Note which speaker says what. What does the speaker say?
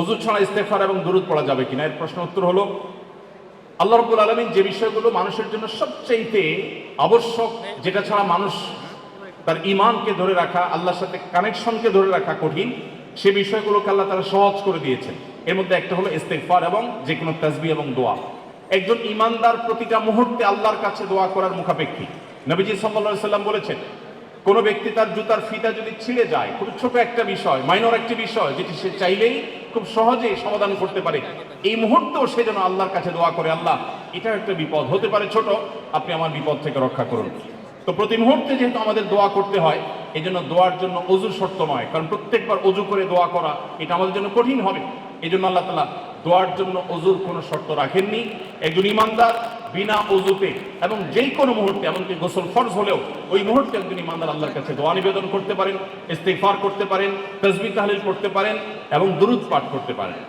Speaker 1: ওযু ছাড়া ইস্তেগফার এবং দুরূদ পড়া যাবে কিনা, এর প্রশ্ন উত্তর হলো আল্লাহ রাব্বুল আলামিন যে বিষয়গুলো মানুষের জন্য সবচেয়ে আবশ্যক, যেটা ছাড়া মানুষ তার ঈমানকে ধরে রাখা, আল্লাহর সাথে কানেকশনকে ধরে রাখা কঠিন, সে বিষয়গুলোকে আল্লাহ তাআলা সহজ করে দিয়েছেন। এর মধ্যে একটা হলো ইস্তেগফার এবং যে কোনো তাসবিহ এবং দোয়া। একজন ঈমানদার প্রতিটা মুহূর্তে আল্লাহর কাছে দোয়া করার মুখাপেক্ষী। নবীজি সাল্লাল্লাহু আলাইহি সাল্লাম বলেছেন, কোন ব্যক্তি তার জুতার ফিতা যদি ছিঁড়ে যায়, খুব ছোট একটা বিষয়, মাইনর একটি বিষয়, যেটি সে চাইলেই খুব সহজেই সমাধান করতে পারে, এই মুহূর্তেও সে যেন আল্লাহর কাছে দোয়া করে, আল্লাহ এটা একটা বিপদ হতে পারে ছোট, আপনি আমার বিপদ থেকে রক্ষা করুন। তো প্রতি মুহূর্তে যেহেতু আমাদের দোয়া করতে হয়, এই জন্য দোয়ার জন্য অজু শর্ত নয়, কারণ প্রত্যেকবার অজু করে দোয়া করা এটা আমাদের জন্য কঠিন হবে। এই জন্য আল্লাহ তাআলা দোয়ার জন্য অজুর কোনো শর্ত রাখেননি। একজন ঈমানদার বিনা অজুতে এবং যেই কোনো মুহূর্তে, এমনকি গোসল ফরজ হলেও ওই মুহূর্তে একজন ঈমানদার আল্লাহর কাছে দোয়া নিবেদন করতে পারেন, ইস্তিগফার করতে পারেন, তাসবিহ তাহলিল করতে পারেন এবং দুরূদ পাঠ করতে পারেন।